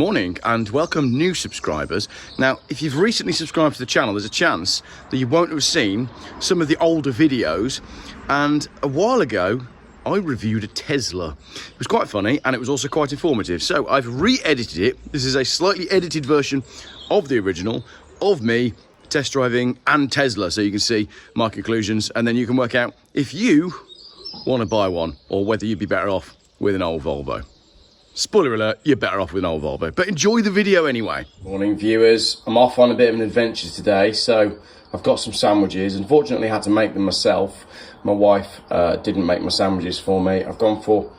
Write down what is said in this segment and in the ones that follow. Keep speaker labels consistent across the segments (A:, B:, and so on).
A: Morning and welcome new subscribers. Now, if you've recently subscribed to the channel, there's a chance that you won't have seen some of the older videos. And a while ago, I reviewed a Tesla. It was quite funny and it was also quite informative. So I've re-edited it. This is a slightly edited version of the original of me test driving and Tesla. So you can see my conclusions and then you can work out if you want to buy one or whether you'd be better off with an old Volvo. Spoiler alert, you're better off with an old Volvo, but enjoy the video anyway. Morning viewers, I'm off on a bit of an adventure today, so I've got some sandwiches. Unfortunately, I had to make them myself. My wife didn't make my sandwiches for me. I've gone for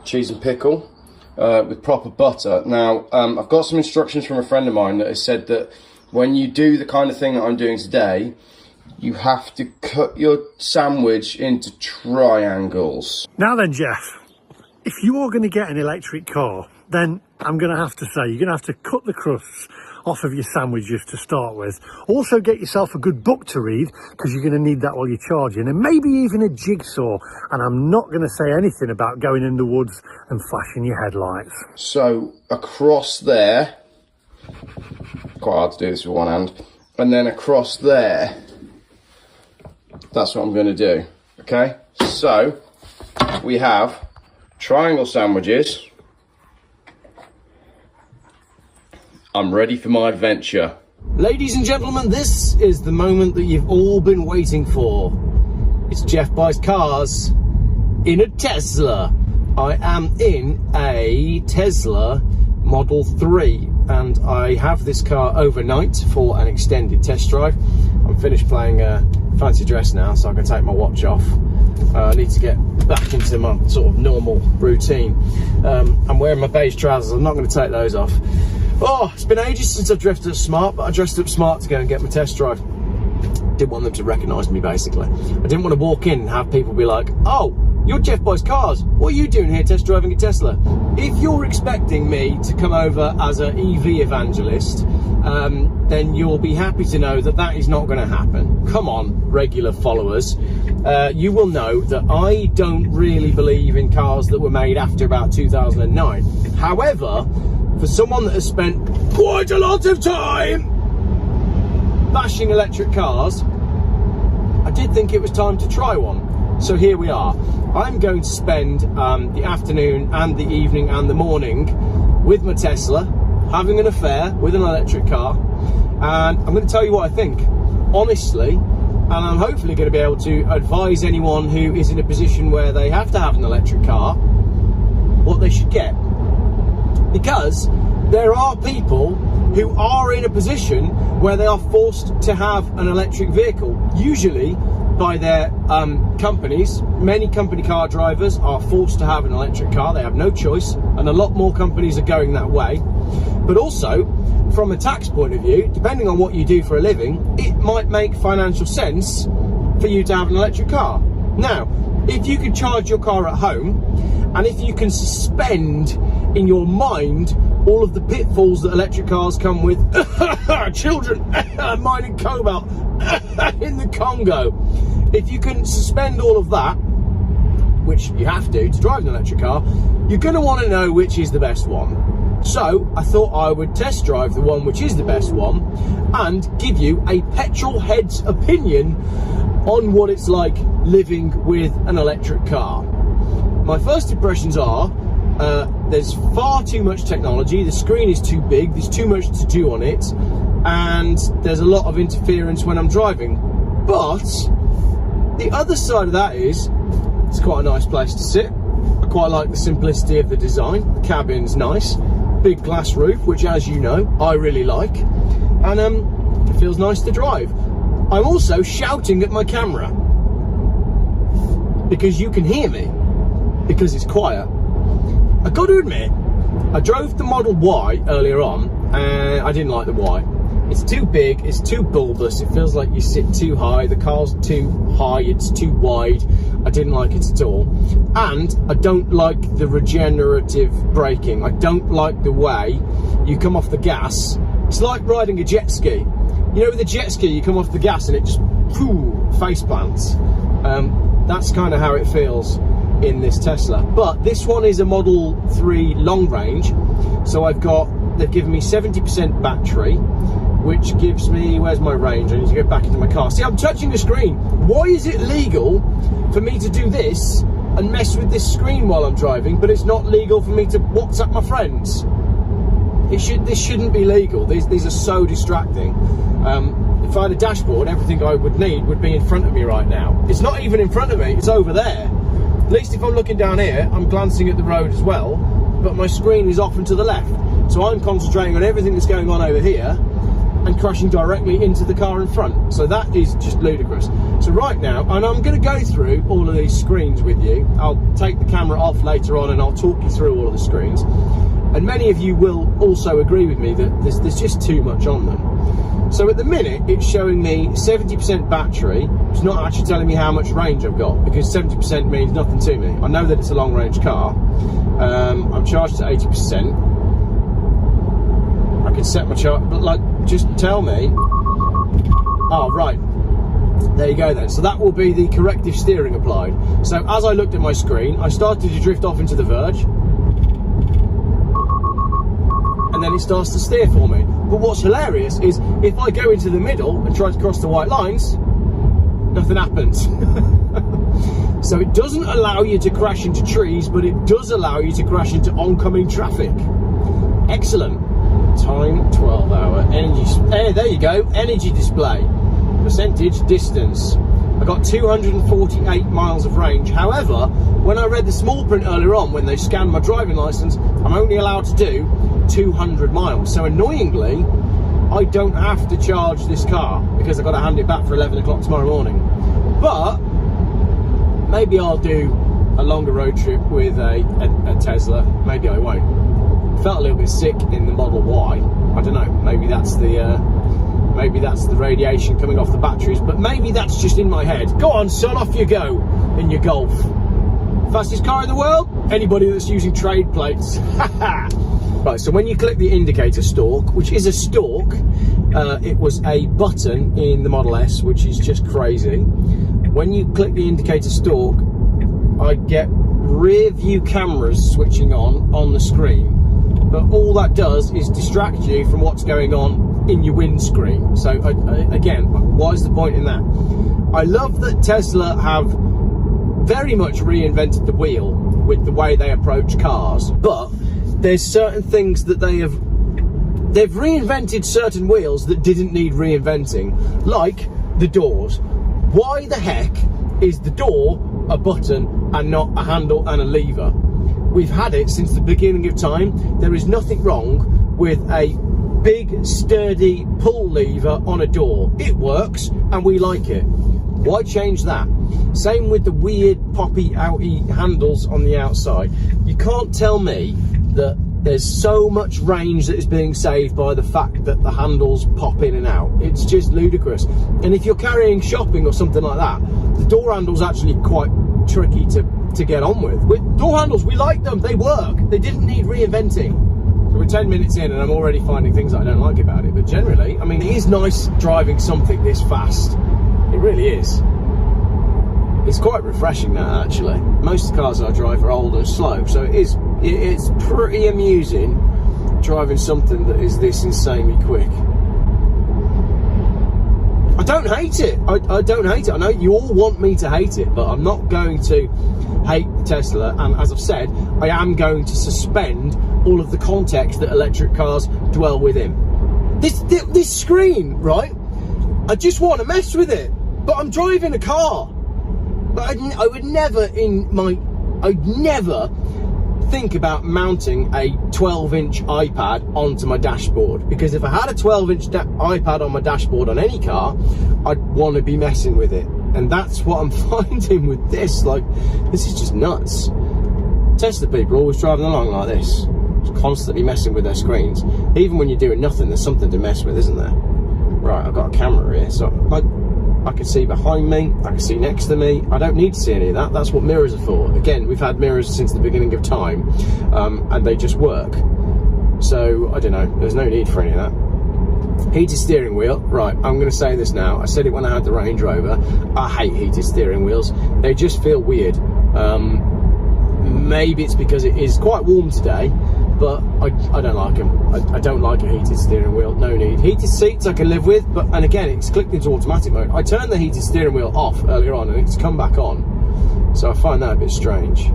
A: cheese and pickle with proper butter. Now, I've got some instructions from a friend of mine that has said that when you do the kind of thing that I'm doing today, you have to cut your sandwich into triangles.
B: Now then, Geoff. If you're going to get an electric car, then I'm going to have to say you're going to have to cut the crusts off of your sandwiches to start with. Also get yourself a good book to read because you're going to need that while you're charging, and maybe even a jigsaw. And I'm not going to say anything about going in the woods and flashing your headlights.
A: So across there, quite hard to do this with one hand, and then across there, that's what I'm going to do. Okay, so we have triangle sandwiches. I'm ready for my adventure.
C: Ladies and gentlemen, this is the moment that you've all been waiting for. It's Geoff Buys Cars in a Tesla. I am in a Tesla Model 3 and I have this car overnight for an extended test drive. I'm finished playing fancy dress now, so I can take my watch off. I need to get back into my sort of normal routine. I'm wearing my beige trousers. I'm not going to take those off. Oh, it's been ages since I've dressed up smart, but I dressed up smart to go and get my test drive. Didn't want them to recognise me, basically. I didn't want to walk in and have people be like, "Oh, you're Geoff Buys Cars. What are you doing here test driving a Tesla?" If you're expecting me to come over as an EV evangelist, then you'll be happy to know that that is not going to happen. Come on, regular followers. You will know that I don't really believe in cars that were made after about 2009. However, for someone that has spent quite a lot of time bashing electric cars, I did think it was time to try one. So here we are. I'm going to spend the afternoon and the evening and the morning with my Tesla, having an affair with an electric car, and I'm going to tell you what I think, honestly, and I'm hopefully going to be able to advise anyone who is in a position where they have to have an electric car what they should get. Because there are people who are in a position where they are forced to have an electric vehicle, usually by their companies. Many company car drivers are forced to have an electric car. They have no choice, and a lot more companies are going that way. But also, from a tax point of view, depending on what you do for a living, it might make financial sense for you to have an electric car. Now, if you can charge your car at home, and if you can suspend in your mind all of the pitfalls that electric cars come with, children mining cobalt in the Congo, if you can suspend all of that, which you have to drive an electric car, you're going to want to know which is the best one. So I thought I would test drive the one which is the best one and give you a petrol head's opinion on what it's like living with an electric car. My first impressions are there's far too much technology, the screen is too big, there's too much to do on it, and there's a lot of interference when I'm driving. But the other side of that is it's quite a nice place to sit. I quite like the simplicity of the design. The cabin's nice, big glass roof, which, as you know, I really like, and it feels nice to drive. I'm also shouting at my camera because you can hear me because it's quiet. I got to admit, I drove the Model Y earlier on and I didn't like the Y. It's too big, it's too bulbous, it feels like you sit too high, the car's too high, it's too wide. I didn't like it at all. And I don't like the regenerative braking. I don't like the way you come off the gas. It's like riding a jet ski. You know, with a jet ski, you come off the gas and it just face plants. That's kind of how it feels in this Tesla. But this one is a Model 3 long range, so I've got they've given me 70% battery, which gives me, where's my range? I need to go back into my car. See, I'm touching the screen. Why is it legal for me to do this and mess with this screen while I'm driving, but it's not legal for me to WhatsApp my friends? This shouldn't be legal. These are so distracting. If I had a dashboard, everything I would need would be in front of me right now. It's not even in front of me, it's over there. At least if I'm looking down here, I'm glancing at the road as well, but my screen is off and to the left. So I'm concentrating on everything that's going on over here and crashing directly into the car in front. So that is just ludicrous. So right now, and I'm going to go through all of these screens with you. I'll take the camera off later on and I'll talk you through all of the screens. And many of you will also agree with me that there's just too much on them. So at the minute, it's showing me 70% battery. It's not actually telling me how much range I've got, because 70% means nothing to me. I know that it's a long range car. I'm charged to 80%. I can set my charge, but like, just tell me. Oh, right. There you go then. So that will be the corrective steering applied. So as I looked at my screen, I started to drift off into the verge. And then it starts to steer for me. But what's hilarious is if I go into the middle and try to cross the white lines, nothing happens. So it doesn't allow you to crash into trees, but it does allow you to crash into oncoming traffic. Excellent. Time 12 hour energy. There you go. Energy display. Percentage distance. I got 248 miles of range. However, when I read the small print earlier on, when they scanned my driving license, I'm only allowed to do 200 miles. So annoyingly, I don't have to charge this car because I've got to hand it back for 11 o'clock tomorrow morning. But maybe I'll do a longer road trip with a Tesla. Maybe I won't. Felt a little bit sick in the Model Y. I don't know. Maybe that's the radiation coming off the batteries, but maybe that's just in my head. Go on, son, off you go in your Golf. Fastest car in the world? Anybody that's using trade plates. Right, so when you click the indicator stalk, which is a stalk, it was a button in the Model S, which is just crazy. When you click the indicator stalk, I get rear view cameras switching on the screen. But all that does is distract you from what's going on in your windscreen. So again, what is the point in that? I love that Tesla have very much reinvented the wheel with the way they approach cars, but there's certain things that they've reinvented certain wheels that didn't need reinventing, like the doors. Why the heck is the door a button and not a handle and a lever? We've had it since the beginning of time. There is nothing wrong with a big, sturdy pull lever on a door. It works and we like it. Why change that? Same with the weird poppy outy handles on the outside. You can't tell me that there's so much range that is being saved by the fact that the handles pop in and out. It's just ludicrous. And if you're carrying shopping or something like that, the door handle's actually quite tricky to get on with. With door handles, we like them, they work. They didn't need reinventing. So we're 10 minutes in and I'm already finding things that I don't like about it. But generally, I mean, it is nice driving something this fast. It really is. It's quite refreshing that, actually. Most of the cars I drive are old and slow, so it's pretty amusing driving something that is this insanely quick. I don't hate it. I don't hate it. I know you all want me to hate it, but I'm not going to hate the Tesla. And as I've said, I am going to suspend all of the context that electric cars dwell within. This screen, right? I just want to mess with it, but I'm driving a car. But I would never I'd never think about mounting a 12-inch iPad onto my dashboard, because if I had a 12-inch iPad on my dashboard on any car, I'd want to be messing with it. And that's what I'm finding with this. Like, this is just nuts. Tesla people are always driving along like this, just constantly messing with their screens. Even when you're doing nothing, there's something to mess with, isn't there? Right, I've got a camera here, so like, I can see behind me, I can see next to me. I don't need to see any of that. That's what mirrors are for. Again, we've had mirrors since the beginning of time, and they just work. So, I don't know, there's no need for any of that. Heated steering wheel, right, I'm going to say this now. I said it when I had the Range Rover. I hate heated steering wheels. They just feel weird. Maybe it's because it is quite warm today, but I don't like them. I don't like a heated steering wheel. No need. Heated seats I can live with, but, and again, it's clicked into automatic mode. I turned the heated steering wheel off earlier on and it's come back on, so I find that a bit strange.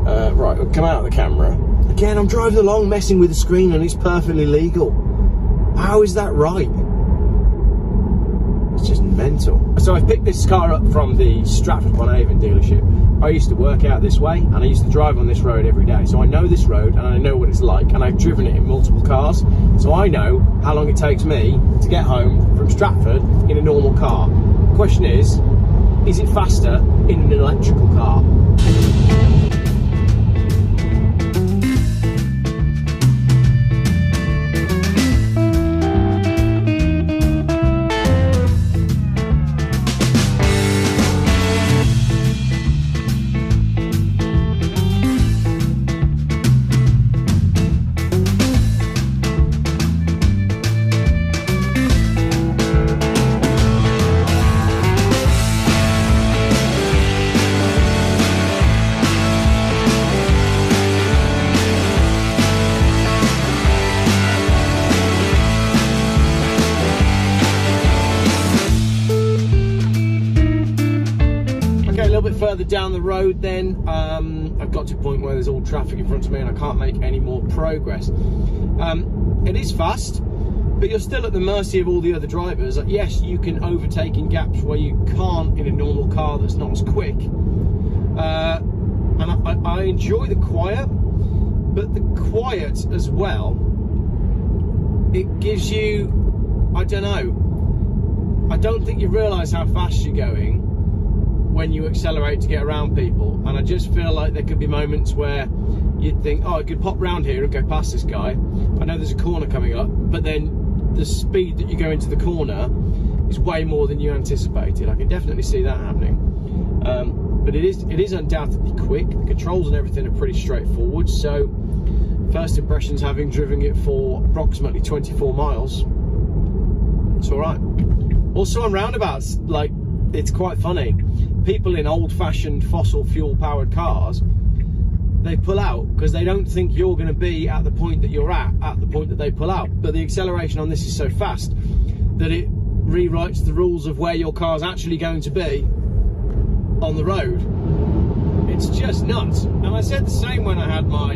C: Right, we'll come out of the camera. Again, I'm driving along messing with the screen and it's perfectly legal. How is that right? It's just mental. So I picked this car up from the Stratford-upon-Avon dealership. I used to work out this way and I used to drive on this road every day. So I know this road and I know what it's like, and I've driven it in multiple cars. So I know how long it takes me to get home from Stratford in a normal car. The question is it faster in an electrical car? Further down the road then, I've got to a point where there's all traffic in front of me and I can't make any more progress. It is fast, but you're still at the mercy of all the other drivers. Like, yes, you can overtake in gaps where you can't in a normal car that's not as quick. And I enjoy the quiet, but the quiet as well, it gives you, I don't know, I don't think you realise how fast you're going when you accelerate to get around people. And I just feel like there could be moments where you'd think, oh, I could pop round here and go past this guy. I know there's a corner coming up, but then the speed that you go into the corner is way more than you anticipated. I can definitely see that happening. But it is undoubtedly quick. The controls and everything are pretty straightforward. So first impressions, having driven it for approximately 24 miles, it's all right. Also on roundabouts, like, it's quite funny. People in old-fashioned fossil fuel-powered cars, they pull out because they don't think you're going to be at the point that you're at the point that they pull out. But the acceleration on this is so fast that it rewrites the rules of where your car's actually going to be on the road. It's just nuts. And I said the same when I had my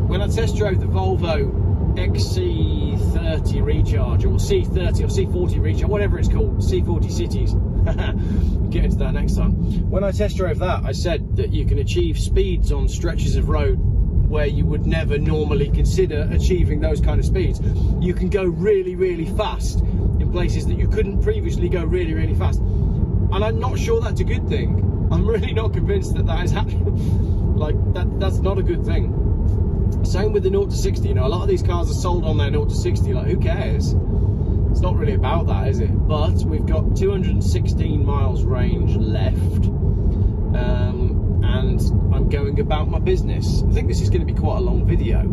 C: when I test drove the Volvo XC30 Recharge, or C30 or C40 Recharge, whatever it's called, C40 Cities. We'll get into that next time. When I test drove that, I said that you can achieve speeds on stretches of road where you would never normally consider achieving those kind of speeds. You can go really, really fast in places that you couldn't previously go really, really fast. And I'm not sure that's a good thing. I'm really not convinced that that is happening. Like, that's not a good thing. Same with the 0 to 60, you know, a lot of these cars are sold on their 0 to 60, like, who cares? It's not really about that, is it? But we've got 216 miles range left, and I'm going about my business. I think this is going to be quite a long video,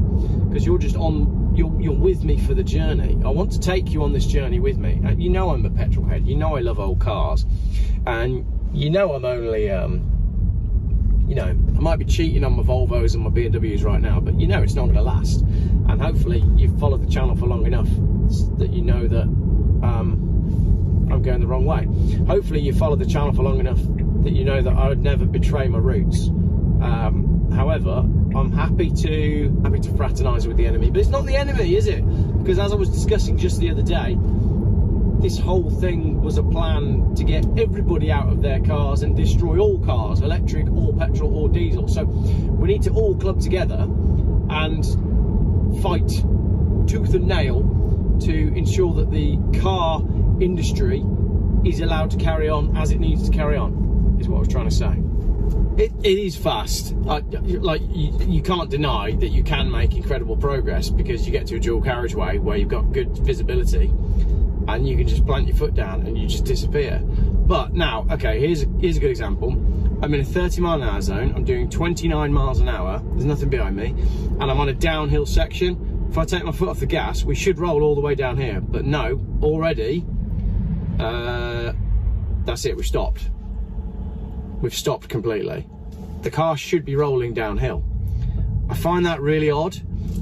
C: because you're just on, you're with me for the journey. I want to take you on this journey with me. You know I'm a petrol head, you know I love old cars, and you know I'm only, you know, I might be cheating on my Volvos and my BMWs right now, but you know it's not going to last. And hopefully you've followed the channel for long enough that you know that I'm going the wrong way. Hopefully you followed the channel for long enough that you know that I would never betray my roots. However, I'm happy to fraternise with the enemy, but it's not the enemy, is it? Because as I was discussing just the other day, this whole thing was a plan to get everybody out of their cars and destroy all cars, electric or petrol or diesel. So we need to all club together and fight tooth and nail to ensure that the car industry is allowed to carry on as it needs to carry on, is what I was trying to say. It is fast. Like you can't deny that you can make incredible progress, because you get to a dual carriageway where you've got good visibility and you can just plant your foot down and you just disappear. But now, okay, here's a good example. I'm in a 30-mile-an-hour zone. I'm doing 29 miles an hour. There's nothing behind me, and I'm on a downhill section. If I take my foot off the gas, we should roll all the way down here. But no, already, that's it. We've stopped. We've stopped completely. The car should be rolling downhill. I find that really odd.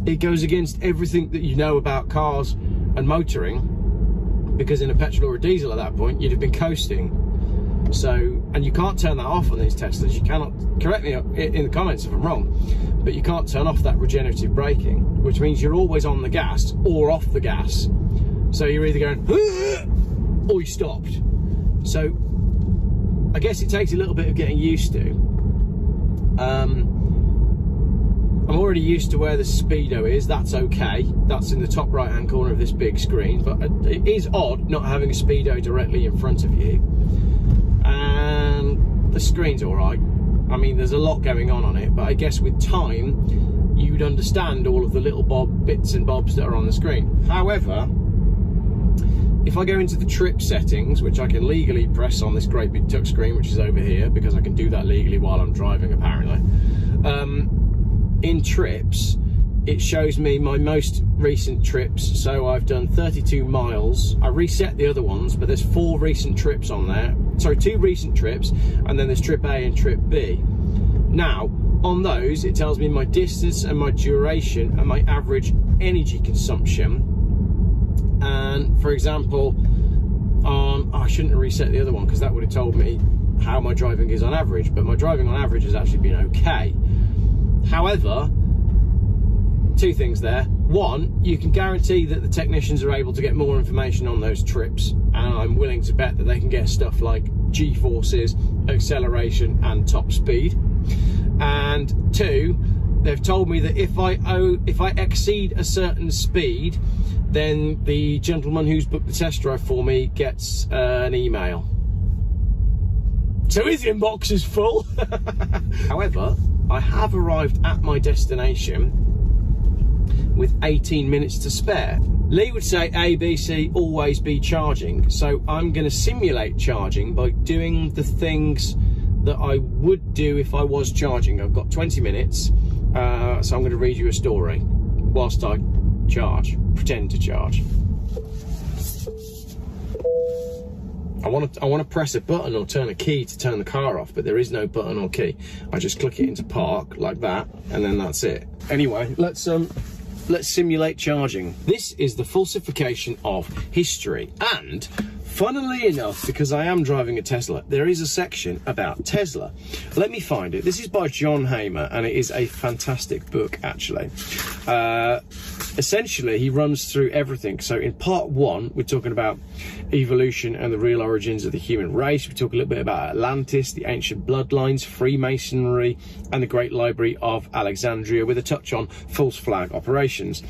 C: It goes against everything that you know about cars and motoring, because in a petrol or a diesel at that point, you'd have been coasting. So, and you can't turn that off on these Teslas. You cannot, correct me in the comments if I'm wrong, but you can't turn off that regenerative braking, which means you're always on the gas or off the gas. So you're either going, or you stopped. So I guess it takes a little bit of getting used to. I'm already used to where the speedo is. That's okay. That's in the top right hand corner of this big screen, but it is odd not having a speedo directly in front of you. And the screen's all right. I mean, there's a lot going on it, but I guess with time you'd understand all of the little bits and bobs that are on the screen. However, if I go into the trip settings, which I can legally press on this great big touch screen, which is over here, because I can do that legally while I'm driving apparently, in trips it shows me my most recent trips. So I've done 32 miles. I reset the other ones, but there's 4 recent trips on there. Sorry, 2 recent trips, and then there's trip A and trip B. Now on those it tells me my distance and my duration and my average energy consumption. And for example, I shouldn't have reset the other one because that would have told me how my driving is on average, but my driving on average has actually been okay. However, 2 things there. One, you can guarantee that the technicians are able to get more information on those trips, and I'm willing to bet that they can get stuff like G-forces, acceleration and top speed. And 2, they've told me that if I exceed a certain speed, then the gentleman who's booked the test drive for me gets an email. So his inbox is full. However, I have arrived at my destination with 18 minutes to spare. Lee would say A, B, C, always be charging. So I'm going to simulate charging by doing the things that I would do if I was charging. I've got 20 minutes, so I'm going to read you a story whilst I pretend to charge. I want to press a button or turn a key to turn the car off, but there is no button or key. I just click it into park like that, and then that's it. Anyway, let's simulate charging. This is the falsification of history, and funnily enough, because I am driving a Tesla, there is a section about Tesla. Let me find it. This is by John Hamer, and it is a fantastic book, actually. Essentially, he runs through everything. So in part 1, we're talking about evolution and the real origins of the human race. We talk a little bit about Atlantis, the ancient bloodlines, Freemasonry, and the Great Library of Alexandria, with a touch on false flag operations.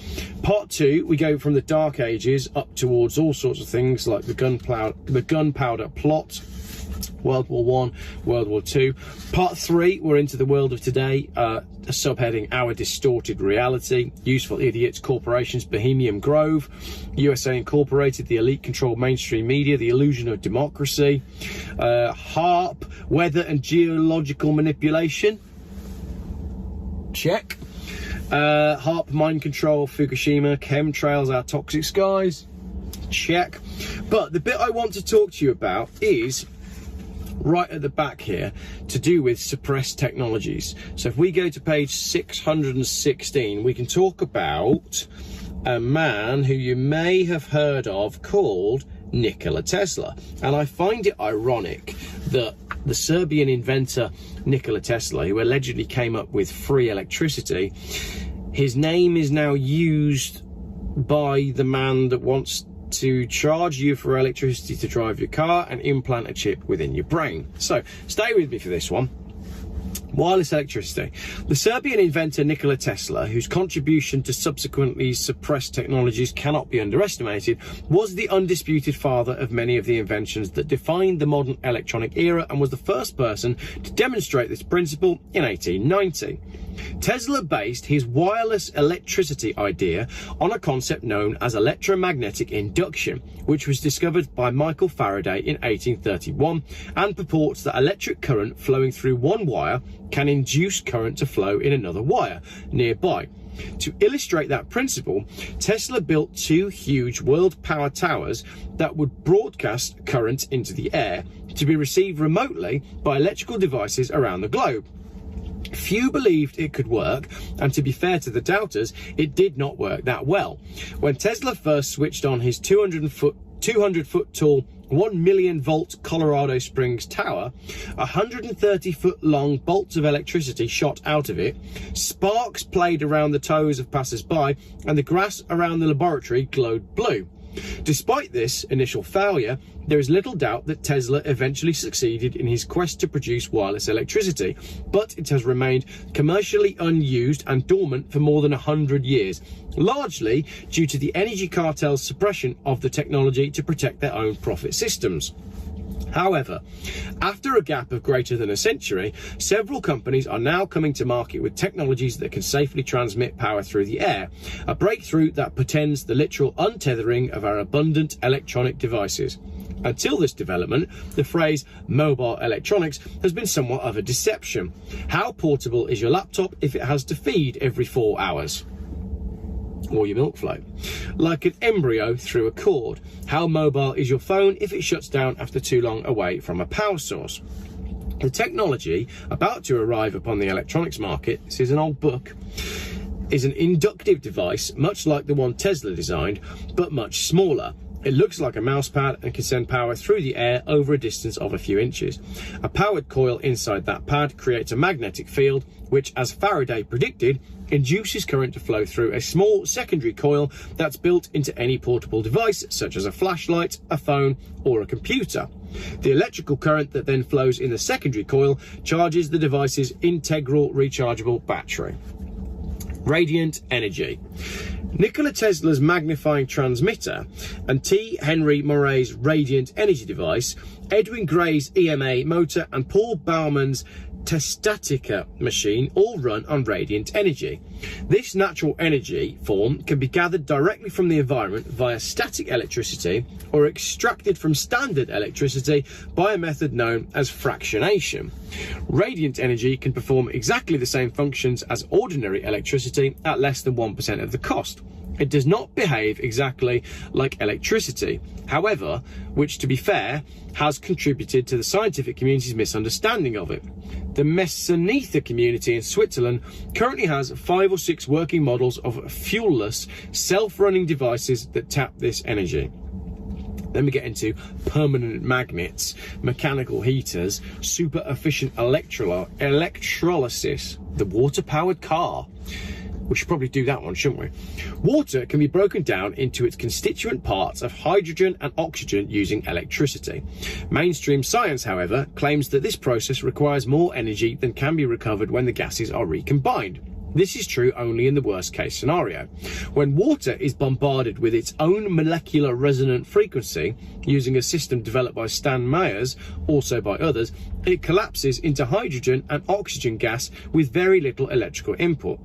C: Part 2, we go from the Dark Ages up towards all sorts of things like the gunpowder plot, World War I, World War II. Part 3, we're into the world of today, a subheading, Our Distorted Reality, Useful Idiots, Corporations, Bohemian Grove, USA Incorporated, the elite controlled mainstream media, the illusion of democracy, HARP, weather and geological manipulation, check, HARP, mind control, Fukushima, chemtrails, our toxic skies, check. But the bit I want to talk to you about is right at the back here, to do with suppressed technologies. So if we go to page 616, we can talk about a man who you may have heard of called Nikola Tesla. And I find it ironic that the Serbian inventor Nikola Tesla, who allegedly came up with free electricity, his name is now used by the man that wants to charge you for electricity to drive your car and implant a chip within your brain. So stay with me for this one. Wireless electricity. The Serbian inventor Nikola Tesla, whose contribution to subsequently suppressed technologies cannot be underestimated, was the undisputed father of many of the inventions that defined the modern electronic era and was the first person to demonstrate this principle in 1890. Tesla based his wireless electricity idea on a concept known as electromagnetic induction, which was discovered by Michael Faraday in 1831, and purports that electric current flowing through one wire can induce current to flow in another wire nearby. To illustrate that principle, Tesla built 2 huge world power towers that would broadcast current into the air to be received remotely by electrical devices around the globe. Few believed it could work, and to be fair to the doubters, it did not work that well. When Tesla first switched on his 200-foot tall 1 million volt Colorado Springs tower, 130-foot long bolts of electricity shot out of it, sparks played around the toes of passers-by, and the grass around the laboratory glowed blue. Despite this initial failure, there is little doubt that Tesla eventually succeeded in his quest to produce wireless electricity, but it has remained commercially unused and dormant for more than 100 years, largely due to the energy cartel's suppression of the technology to protect their own profit systems. However, after a gap of greater than a century, several companies are now coming to market with technologies that can safely transmit power through the air, a breakthrough that portends the literal untethering of our abundant electronic devices. Until this development, the phrase mobile electronics has been somewhat of a deception. How portable is your laptop if it has to feed every 4 hours? Or your milk float? Like an embryo through a cord. How mobile is your phone if it shuts down after too long away from a power source? The technology about to arrive upon the electronics market, this is an old book, is an inductive device much like the one Tesla designed, but much smaller. It looks like a mouse pad and can send power through the air over a distance of a few inches. A powered coil inside that pad creates a magnetic field, which, as Faraday predicted, induces current to flow through a small secondary coil that's built into any portable device, such as a flashlight, a phone, or a computer. The electrical current that then flows in the secondary coil charges the device's integral rechargeable battery. Radiant energy. Nikola Tesla's magnifying transmitter and T. Henry Moray's radiant energy device, Edwin Gray's EMA motor and Paul Bauman's Testatica machine all run on radiant energy. This natural energy form can be gathered directly from the environment via static electricity or extracted from standard electricity by a method known as fractionation. Radiant energy can perform exactly the same functions as ordinary electricity at less than 1% of the cost. It does not behave exactly like electricity, however, which, to be fair, has contributed to the scientific community's misunderstanding of it. The Messenether community in Switzerland currently has 5 or 6 working models of fuelless, self-running devices that tap this energy. Then we get into permanent magnets, mechanical heaters, super efficient electrolysis, the water-powered car. We should probably do that one, shouldn't we? Water can be broken down into its constituent parts of hydrogen and oxygen using electricity. Mainstream science, however, claims that this process requires more energy than can be recovered when the gases are recombined. This is true only in the worst case scenario. When water is bombarded with its own molecular resonant frequency, using a system developed by Stan Myers, also by others, it collapses into hydrogen and oxygen gas with very little electrical input.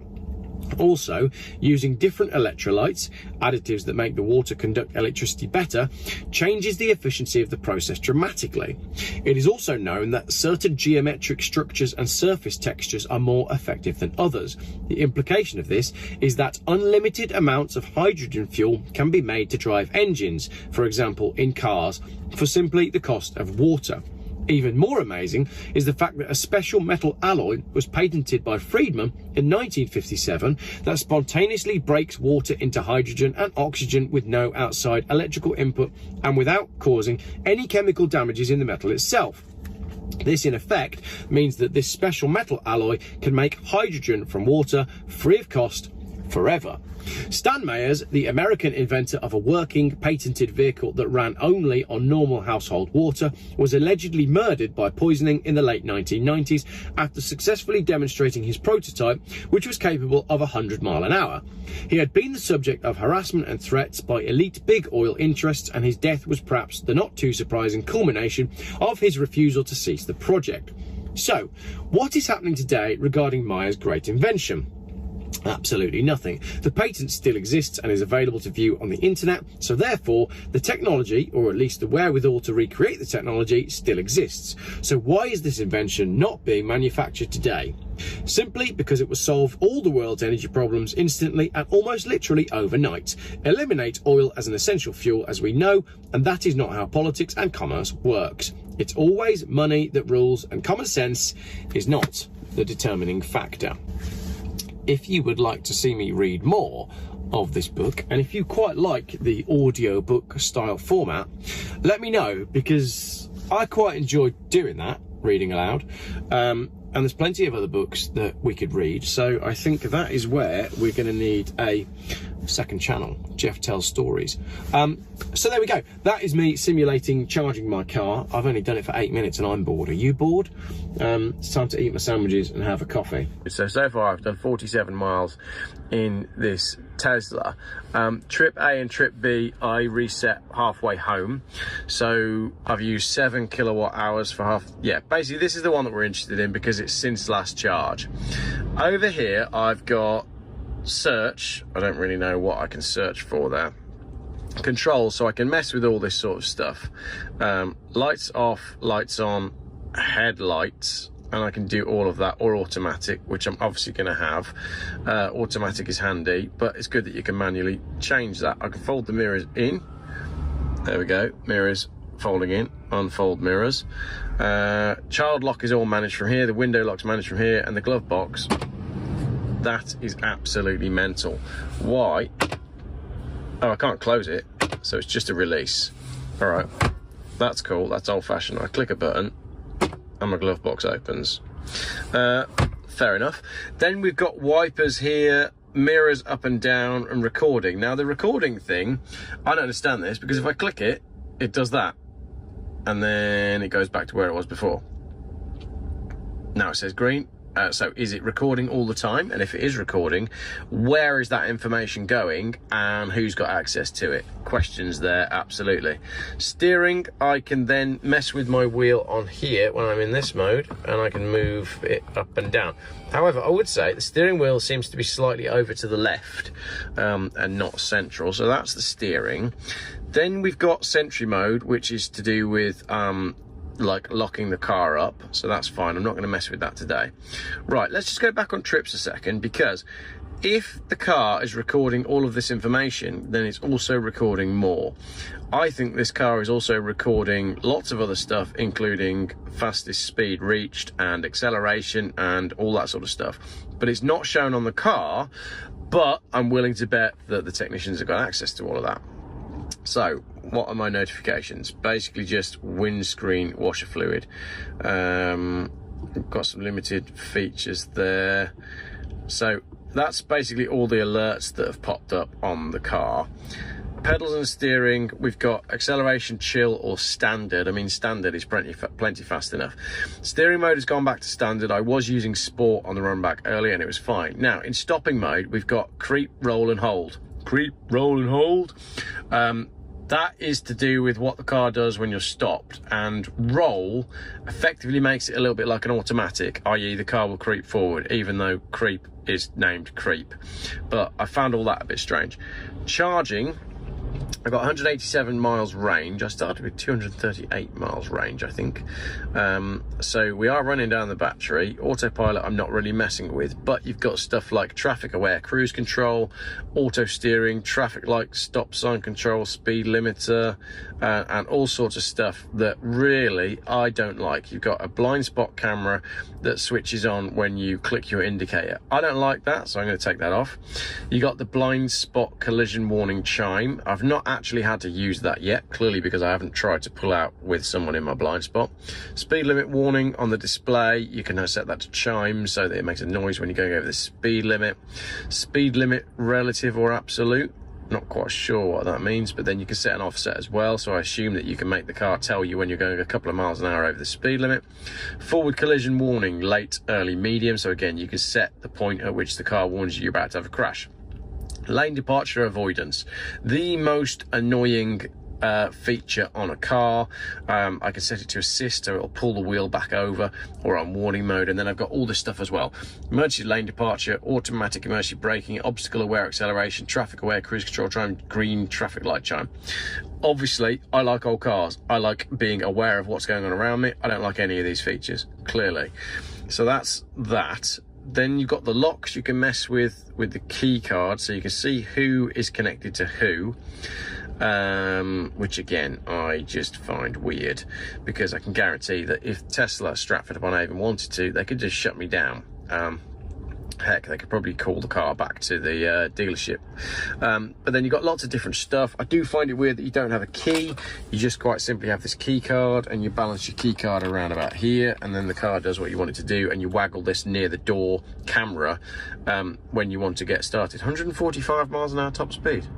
C: Also, using different electrolytes, additives that make the water conduct electricity better, changes the efficiency of the process dramatically. It is also known that certain geometric structures and surface textures are more effective than others. The implication of this is that unlimited amounts of hydrogen fuel can be made to drive engines, for example in cars, for simply the cost of water. Even more amazing is the fact that a special metal alloy was patented by Friedman in 1957 that spontaneously breaks water into hydrogen and oxygen with no outside electrical input and without causing any chemical damages in the metal itself. This, in effect, means that this special metal alloy can make hydrogen from water free of cost forever. Stan Myers, the American inventor of a working patented vehicle that ran only on normal household water, was allegedly murdered by poisoning in the late 1990s after successfully demonstrating his prototype, which was capable of 100 miles an hour. He had been the subject of harassment and threats by elite big oil interests, and his death was perhaps the not too surprising culmination of his refusal to cease the project. So, what is happening today regarding Myers' great invention? Absolutely nothing. The patent still exists and is available to view on the internet, so therefore the technology, or at least the wherewithal to recreate the technology, still exists. So why is this invention not being manufactured today? Simply because it will solve all the world's energy problems instantly and almost literally overnight. Eliminate oil as an essential fuel, as we know, and that is not how politics and commerce works. It's always money that rules, and common sense is not. the determining factor. If you would like to see me read more of this book, and if you quite like the audio book style format, let me know, because I quite enjoy doing that, reading aloud. And there's plenty of other books that we could read, so I think that is where we're going to need a second channel, Geoff Tells Stories. So there we go. That is me simulating charging my car. I've only done it for 8 minutes and I'm bored. Are you bored? It's time to eat my sandwiches and have a coffee. So far I've done 47 miles in this Tesla. Trip A and trip B I reset halfway home, so I've used 7 kilowatt hours for half. Yeah, basically this is the one that we're interested in because it's since last charge. Over here I've got search. I don't really know what I can search for there. Control, so I can mess with all this sort of stuff. Lights off, lights on, headlights, and I can do all of that, or automatic, which I'm obviously going to have. Automatic is handy, but it's good that you can manually change that. I can fold the mirrors in. There we go, mirrors folding in, unfold mirrors. Child lock is all managed from here, the window lock's managed from here, and the glove box, that is absolutely mental. Why? Oh, I can't close it, so it's just a release. All right, that's cool, that's old-fashioned. I click a button and my glove box opens. Fair enough. Then we've got wipers here, mirrors up and down, and recording. Now the recording thing, I don't understand this, because if I click it, it does that, and then it goes back to where it was before. Now it says green. So is it recording all the time? And if it is recording, where is that information going and who's got access to it? Questions there, absolutely. Steering, I can then mess with my wheel on here when I'm in this mode, and I can move it up and down. However, I would say the steering wheel seems to be slightly over to the left and not central, so that's the steering. Then we've got Sentry mode, which is to do with like locking the car up, so that's fine. I'm not going to mess with that today. Right, let's just go back on trips a second, because if the car is recording all of this information, then it's also recording more. I think this car is also recording lots of other stuff, including fastest speed reached and acceleration and all that sort of stuff, but it's not shown on the car. But I'm willing to bet that the technicians have got access to all of that. So what are my notifications? Basically just windscreen washer fluid. We've got some limited features there. So that's basically all the alerts that have popped up on the car. Pedals and steering, we've got acceleration, chill, or standard. I mean, standard is plenty fast enough. Steering mode has gone back to standard. I was using sport on the run back earlier and it was fine. Now in stopping mode, we've got creep, roll, and hold. Creep, roll, and hold. That is to do with what the car does when you're stopped, and roll effectively makes it a little bit like an automatic, i.e. the car will creep forward, even though creep is named creep. But I found all that a bit strange. Charging, I've got 187 miles range. I started with 238 miles range, I think. So we are running down the battery. Autopilot I'm not really messing with, but you've got stuff like traffic aware cruise control, auto steering, traffic light stop sign control, speed limiter, and all sorts of stuff that really I don't like. You've got a blind spot camera that switches on when you click your indicator. I don't like that, so I'm going to take that off. You got the blind spot collision warning chime. I've not actually had to use that yet, clearly because I haven't tried to pull out with someone in my blind spot. Speed limit warning on the display, you can set that to chime so that it makes a noise when you're going over the speed limit. Speed limit relative or absolute, not quite sure what that means, but then you can set an offset as well, so I assume that you can make the car tell you when you're going a couple of miles an hour over the speed limit. Forward collision warning, late, early, medium, so again you can set the point at which the car warns you you're about to have a crash. Lane departure avoidance, the most annoying feature on a car. I can set it to assist, so it'll pull the wheel back over, or on warning mode. And then I've got all this stuff as well: emergency lane departure, automatic emergency braking, obstacle aware acceleration, traffic aware cruise control chime, green traffic light chime. Obviously I like old cars, I like being aware of what's going on around me. I don't like any of these features, clearly. So that's that. Then you've got the locks you can mess with the key card, so you can see who is connected to who.
A: which again I just find weird, because I can guarantee that if Tesla Stratford-upon-Avon wanted to, they could just shut me down. Heck, they could probably call the car back to the dealership. But then you've got lots of different stuff. I do find it weird that you don't have a key. You just quite simply have this key card, and you balance your key card around about here, and then the car does what you want it to do, and you waggle this near the door camera when you want to get started. 145 miles an hour top speed.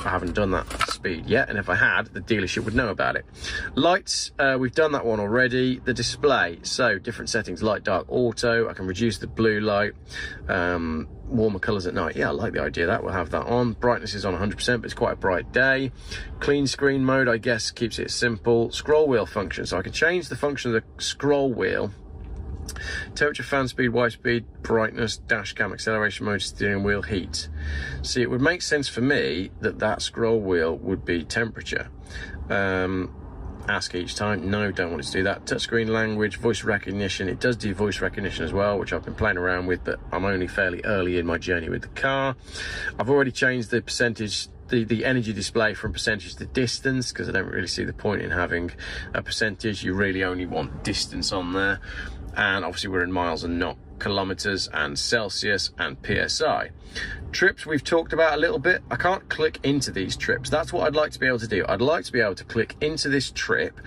A: I haven't done that speed yet, and if I had, the dealership would know about it. Lights, we've done that one already. The display, so different settings: light, dark, auto. I can reduce the blue light, warmer colours at night. Yeah, I like the idea of that. We'll have that on. Brightness is on 100%, but it's quite a bright day. Clean screen mode, I guess, keeps it simple. Scroll wheel function, so I can change the function of the scroll wheel. Temperature, fan speed, wipe speed, brightness, dash cam, acceleration mode, steering wheel, heat. See, it would make sense for me that that scroll wheel would be temperature. Ask each time. No, don't want it to do that. Touchscreen language, voice recognition. It does do voice recognition as well, which I've been playing around with, but I'm only fairly early in my journey with the car. I've already changed the percentage, the energy display from percentage to distance, because I don't really see the point in having a percentage. You really only want distance on there. And obviously we're in miles and not kilometers, and Celsius and PSI. Trips we've talked about a little bit. I can't click into these trips. That's what I'd like to be able to do. I'd like to be able to click into this trip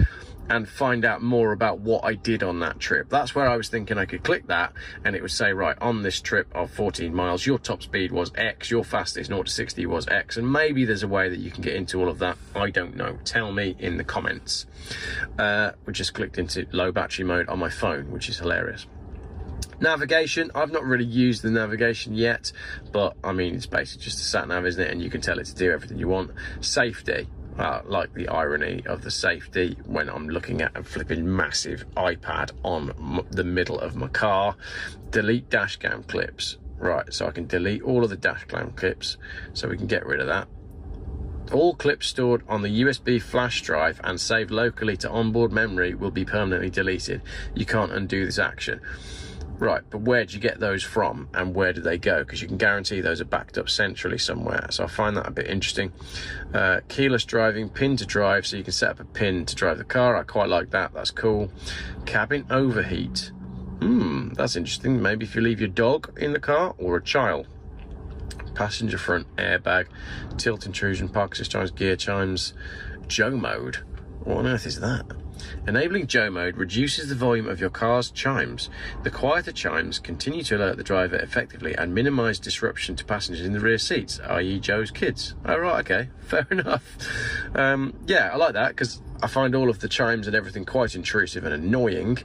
A: and find out more about what I did on that trip. That's where I was thinking I could click that and it would say, right, on this trip of 14 miles, your top speed was X, your fastest 0 to 60 was X, and maybe there's a way that you can get into all of that. I don't know. Tell me in the comments. We just clicked into low battery mode on my phone, which is hilarious. Navigation, I've not really used the navigation yet, but I mean, it's basically just a sat nav, isn't it? And you can tell it to do everything you want. Safety, like the irony of the safety when I'm looking at a flipping massive iPad on the middle of my car. Delete dash cam clips. Right, so I can delete all of the dash cam clips, so we can get rid of that. All clips stored on the USB flash drive and saved locally to onboard memory will be permanently deleted. You can't undo this action. Right, but where do you get those from and where do they go? Because you can guarantee those are backed up centrally somewhere. So I find that a bit interesting. Keyless driving, pin to drive, so you can set up a pin to drive the car. I quite like that, that's cool. Cabin overheat. That's interesting. Maybe if you leave your dog in the car or a child. Passenger front airbag, tilt intrusion, park assist chimes, gear chimes, Joe mode. What on earth is that? Enabling Joe mode reduces the volume of your car's chimes. The quieter chimes continue to alert the driver effectively and minimize disruption to passengers in the rear seats, i.e. Joe's kids. Oh, right, okay, fair enough. Yeah, I like that because I find all of the chimes and everything quite intrusive and annoying,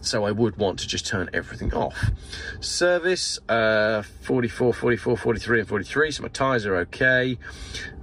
A: so I would want to just turn everything off. Service, 44, 44, 43 and 43, so my tyres are okay.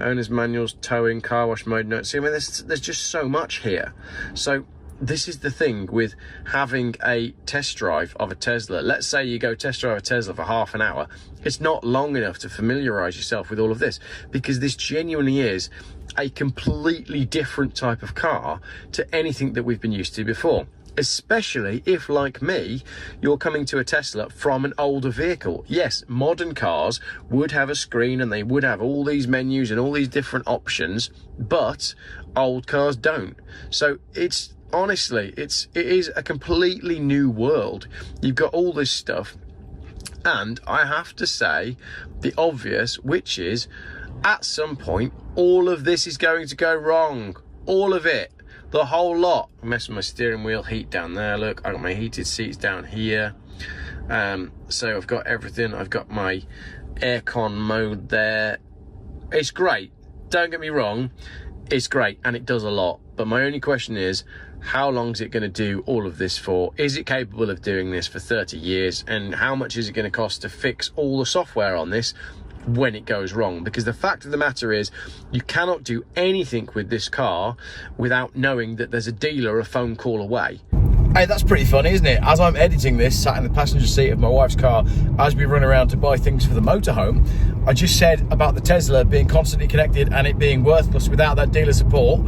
A: Owner's manuals, towing, car wash mode, no. See, I mean, there's just so much here. So this is the thing with having a test drive of a Tesla. Let's say you go test drive a Tesla for half an hour. It's not long enough to familiarize yourself with all of this, because this genuinely is a completely different type of car to anything that we've been used to before. Especially if, like me, you're coming to a Tesla from an older vehicle. Yes, modern cars would have a screen and they would have all these menus and all these different options, but old cars don't. So it's honestly, it is a completely new world. You've got all this stuff, and I have to say the obvious, which is at some point all of this is going to go wrong. All of it. The whole lot. I'm messing with my steering wheel, heat down there, look, I've got my heated seats down here. So I've got everything, I've got my aircon mode there. It's great, don't get me wrong, it's great and it does a lot. But my only question is, how long is it going to do all of this for? Is it capable of doing this for 30 years? And how much is it going to cost to fix all the software on this when it goes wrong? Because the fact of the matter is, you cannot do anything with this car without knowing that there's a dealer a phone call away. Hey, that's pretty funny, isn't it? As I'm editing this, sat in the passenger seat of my wife's car, as we run around to buy things for the motorhome, I just said about the Tesla being constantly connected and it being worthless without that dealer support.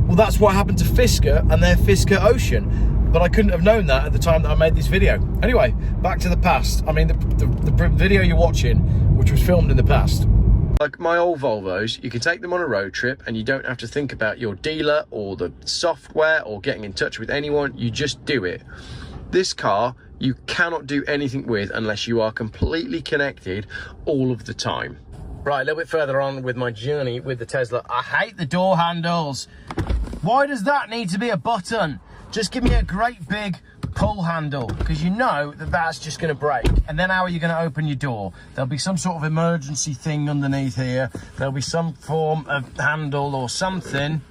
A: Well, that's what happened to Fisker and their Fisker Ocean. But I couldn't have known that at the time that I made this video. Anyway, back to the past. I mean, the video you're watching, which was filmed in the past. Like my old Volvos, you can take them on a road trip and you don't have to think about your dealer or the software or getting in touch with anyone. You just do it. This car, you cannot do anything with unless you are completely connected all of the time. Right, a little bit further on with my journey with the Tesla. I hate the door handles. Why does that need to be a button? Just give me a great big pull handle, because you know that that's just going to break. And then how are you going to open your door? There'll be some sort of emergency thing underneath here. There'll be some form of handle or something.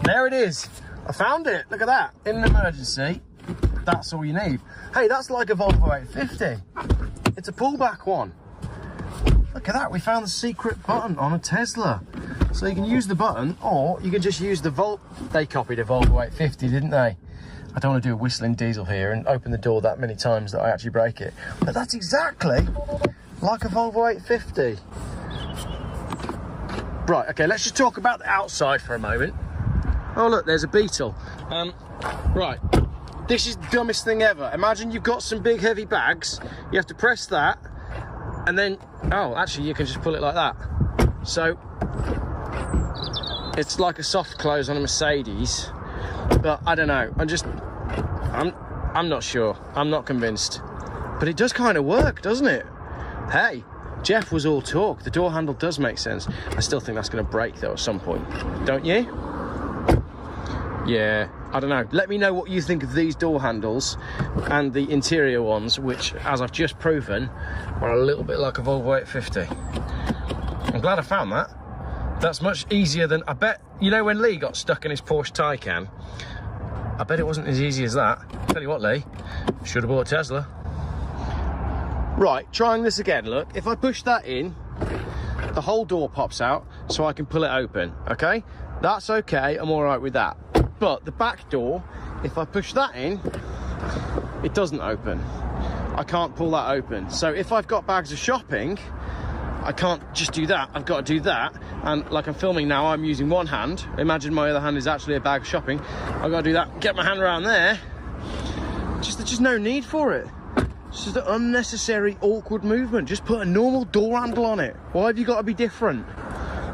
A: There it is. I found it. Look at that. In an emergency, that's all you need. Hey, that's like a Volvo 850. It's a pullback one. Look at that. We found the secret button on a Tesla. So you can use the button, or you can just use the They copied a Volvo 850, didn't they? I don't want to do a whistling diesel here and open the door that many times that I actually break it. But that's exactly like a Volvo 850. Right, okay, let's just talk about the outside for a moment. Oh look, there's a Beetle. Right, this is the dumbest thing ever. Imagine you've got some big heavy bags, you have to press that, and then, oh, actually you can just pull it like that. So, it's like a soft close on a Mercedes. But I don't know, I'm not sure, I'm not convinced. But it does kind of work, doesn't it? Hey, Geoff was all talk, the door handle does make sense. I still think that's going to break though at some point, don't you? Yeah, I don't know. Let me know what you think of these door handles and the interior ones, which, as I've just proven, are a little bit like a Volvo 850. I'm glad I found that. That's much easier than, I bet, you know when Lee got stuck in his Porsche Taycan? I bet it wasn't as easy as that. Tell you what, Lee, should have bought a Tesla. Right, trying this again, look. If I push that in, the whole door pops out so I can pull it open, okay? That's okay, I'm all right with that. But the back door, if I push that in, it doesn't open. I can't pull that open. So if I've got bags of shopping, I can't just do that, I've got to do that. And like I'm filming now, I'm using one hand. Imagine my other hand is actually a bag of shopping. I've got to do that, get my hand around there. There's just no need for it. It's just an unnecessary, awkward movement. Just put a normal door handle on it. Why have you got to be different?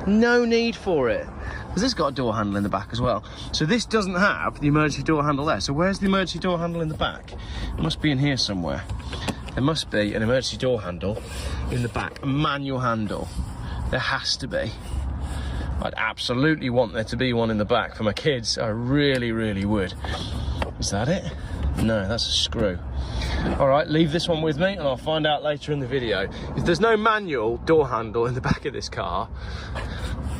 A: No need for it. Because this got a door handle in the back as well. So this doesn't have the emergency door handle there. So where's the emergency door handle in the back? It must be in here somewhere. There must be an emergency door handle in the back, a manual handle. There has to be. I'd absolutely want there to be one in the back for my kids. I really, really would. Is that it? No, that's a screw. All right, leave this one with me and I'll find out later in the video. If there's no manual door handle in the back of this car,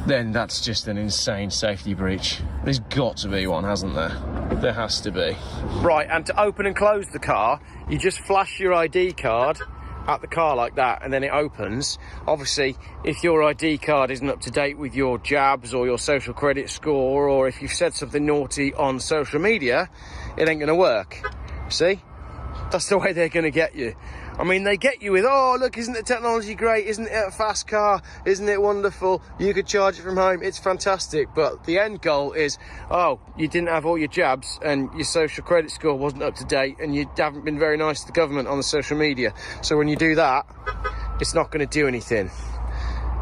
A: then that's just an insane safety breach. There's got to be one, hasn't there? There has to be. Right, and to open and close the car, you just flash your ID card at the car like that and then it opens. Obviously, if your ID card isn't up to date with your jabs or your social credit score, or if you've said something naughty on social media, it ain't gonna work. See? That's the way they're gonna get you. I mean, they get you with, oh, look, isn't the technology great? Isn't it a fast car? Isn't it wonderful? You could charge it from home. It's fantastic. But the end goal is, oh, you didn't have all your jabs and your social credit score wasn't up to date and you haven't been very nice to the government on the social media. So when you do that, it's not going to do anything.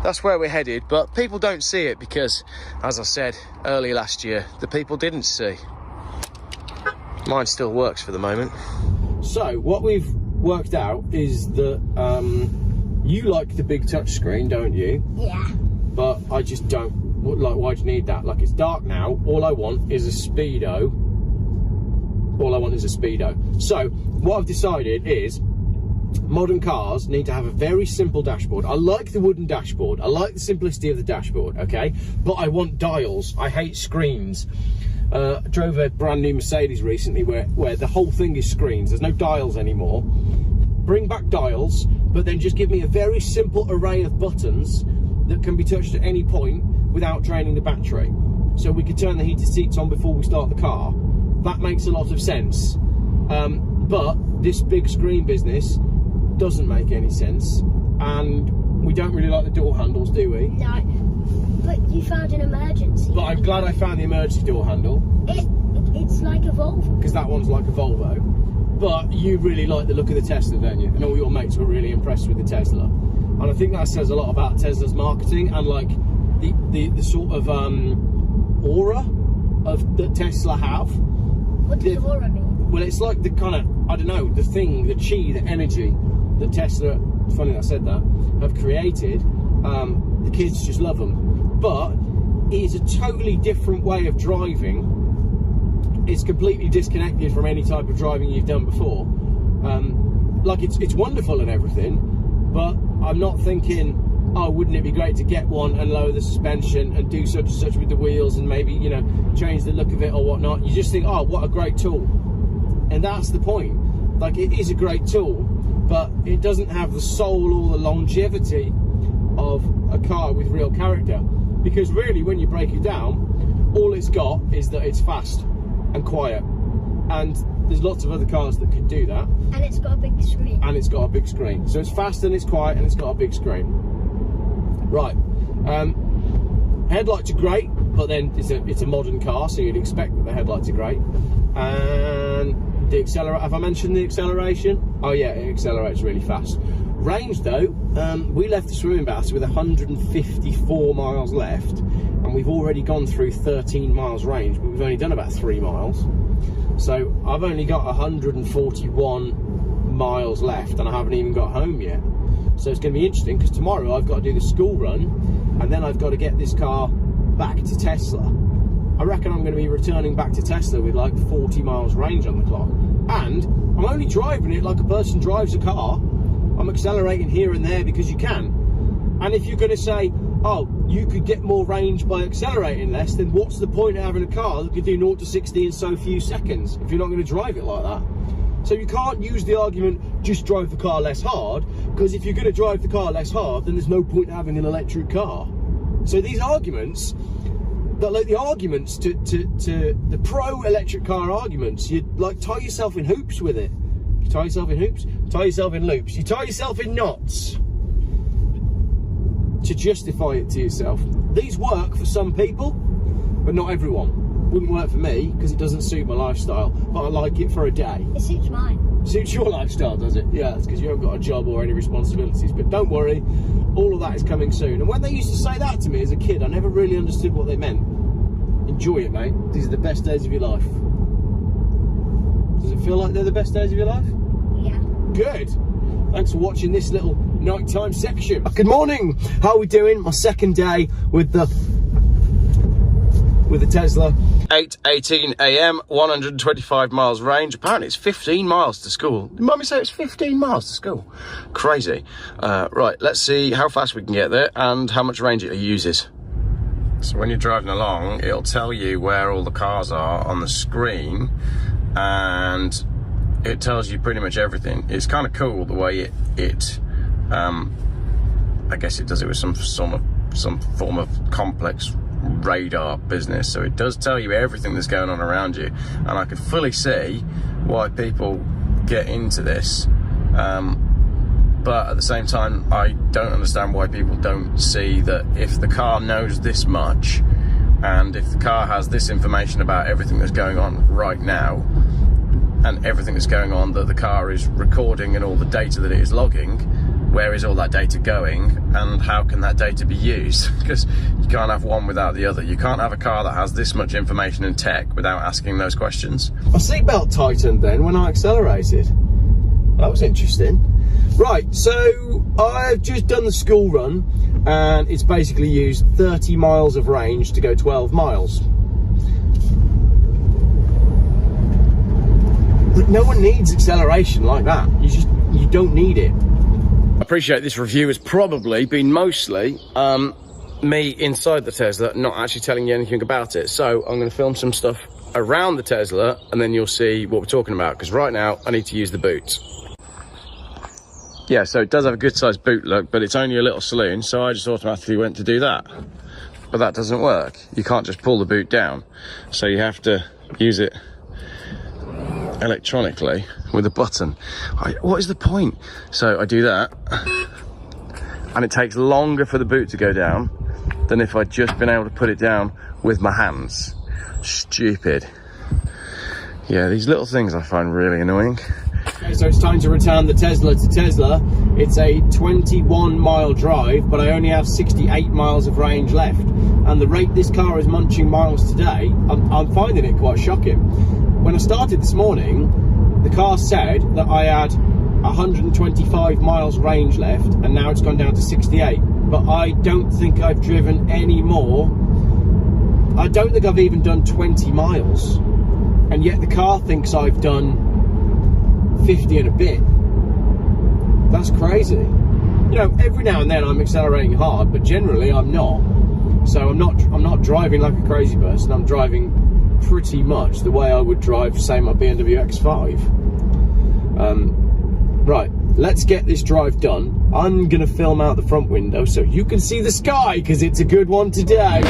A: That's where we're headed. But people don't see it because, as I said early last year, the people didn't see. Mine still works for the moment.
C: So what we've worked out is that you like the big touchscreen, don't you?
D: Yeah.
C: But I just don't. Like, why do you need that? Like, it's dark now. All I want is a speedo. All I want is a speedo. So what I've decided is modern cars need to have a very simple dashboard. I like the wooden dashboard. I like the simplicity of the dashboard, okay? But I want dials. I hate screens. I drove a brand new Mercedes recently where the whole thing is screens. There's no dials anymore. Bring back dials, but then just give me a very simple array of buttons that can be touched at any point without draining the battery. So we could turn the heated seats on before we start the car. That makes a lot of sense. But this big screen business doesn't make any sense. And we don't really like the door handles, do we?
D: No. But you found an emergency.
C: But I'm glad I found the emergency door handle.
D: It's like a Volvo.
C: Because that one's like a Volvo. But you really like the look of the Tesla, don't you? And all your mates were really impressed with the Tesla. And I think that says a lot about Tesla's marketing and like the sort of aura that Tesla have.
D: What does aura mean?
C: Well, it's like the kind of, I don't know, the thing, the chi, the energy that Tesla, it's funny that I said that, have created. The kids just love them. But it's a totally different way of driving. It's completely disconnected from any type of driving you've done before. Like it's wonderful and everything, but I'm not thinking, oh, wouldn't it be great to get one and lower the suspension and do such and such with the wheels and maybe, you know, change the look of it or whatnot. You just think, oh, what a great tool. And that's the point. Like, it is a great tool, but it doesn't have the soul or the longevity of a car with real character. Because really, when you break it down, all it's got is that it's fast and quiet. And there's lots of other cars that could do that.
D: And it's got a big screen.
C: And it's got a big screen. So it's fast and it's quiet and it's got a big screen. Right. Headlights are great, but then it's a modern car, so you'd expect that the headlights are great. And the accelerator, have I mentioned the acceleration? Oh yeah, it accelerates really fast. Range though, we left the swimming baths with 154 miles left, and we've already gone through 13 miles range, but we've only done about 3 miles. So I've only got 141 miles left, and I haven't even got home yet. So it's going to be interesting, because tomorrow I've got to do the school run, and then I've got to get this car back to Tesla. I reckon I'm going to be returning back to Tesla with like 40 miles range on the clock. And I'm only driving it like a person drives a car. I'm accelerating here and there because you can. And if you're going to say, oh, you could get more range by accelerating less, then what's the point of having a car that can do 0 to 60 in so few seconds if you're not going to drive it like that? So you can't use the argument, just drive the car less hard, because if you're going to drive the car less hard, then there's no point having an electric car. So these arguments, that like the arguments to the pro-electric car arguments, you like tie yourself in hoops with it. You tie yourself in hoops, tie yourself in loops, you tie yourself in knots to justify it to yourself. These work for some people, but not everyone. Wouldn't work for me because it doesn't suit my lifestyle, but I like it for a day.
D: It suits mine.
C: Suits your lifestyle, does it? Yeah, it's because you haven't got a job or any responsibilities. But don't worry, all of that is coming soon. And when they used to say that to me as a kid, I never really understood what they meant. Enjoy it, mate. These are the best days of your life. Does it feel like they're the best days of your life?
D: Yeah.
C: Good. Thanks for watching this little nighttime section. Good morning. How are we doing? My second day with the Tesla.
A: 8:18 a.m, 125 miles range. Apparently it's 15 miles to school. Did Mummy say it's 15 miles to school? Crazy. Right, let's see how fast we can get there and how much range it uses. So when you're driving along, it'll tell you where all the cars are on the screen, and it tells you pretty much everything. It's kind of cool the way it I guess it does it with some form of complex radar business. So it does tell you everything that's going on around you, and I can fully see why people get into this. But at the same time, I don't understand why people don't see that if the car knows this much, and if the car has this information about everything that's going on right now, and everything that's going on that the car is recording and all the data that it is logging, where is all that data going, and how can that data be used? Because you can't have one without the other. You can't have a car that has this much information and tech without asking those questions.
C: My seatbelt tightened then when I accelerated. That was interesting. Right, so I've just done the school run, and it's basically used 30 miles of range to go 12 miles. No one needs acceleration like that. You don't need it.
A: I appreciate this review has probably been mostly me inside the Tesla, not actually telling you anything about it. So I'm going to film some stuff around the Tesla, and then you'll see what we're talking about, because right now I need to use the boot. Yeah, so it does have a good sized boot look, but it's only a little saloon, so I just automatically went to do that. But that doesn't work. You can't just pull the boot down, so you have to use it electronically with a button. What is the point? So I do that, and it takes longer for the boot to go down than if I'd just been able to put it down with my hands. Stupid. Yeah, these little things I find really annoying.
C: Okay, so it's time to return the Tesla to Tesla, It's a 21-mile drive, but I only have 68 miles of range left. And the rate this car is munching miles today, I'm finding it quite shocking. When I started this morning, the car said that I had 125 miles range left, and now it's gone down to 68. But I don't think I've driven any more. I don't think I've even done 20 miles. And yet the car thinks I've done 50 and a bit. That's crazy. You know, every now and then I'm accelerating hard, but generally I'm not. So I'm not driving like a crazy person. I'm driving pretty much the way I would drive, say, my BMW X5. Right, let's get this drive done. I'm gonna film out the front window so you can see the sky, because it's a good one today.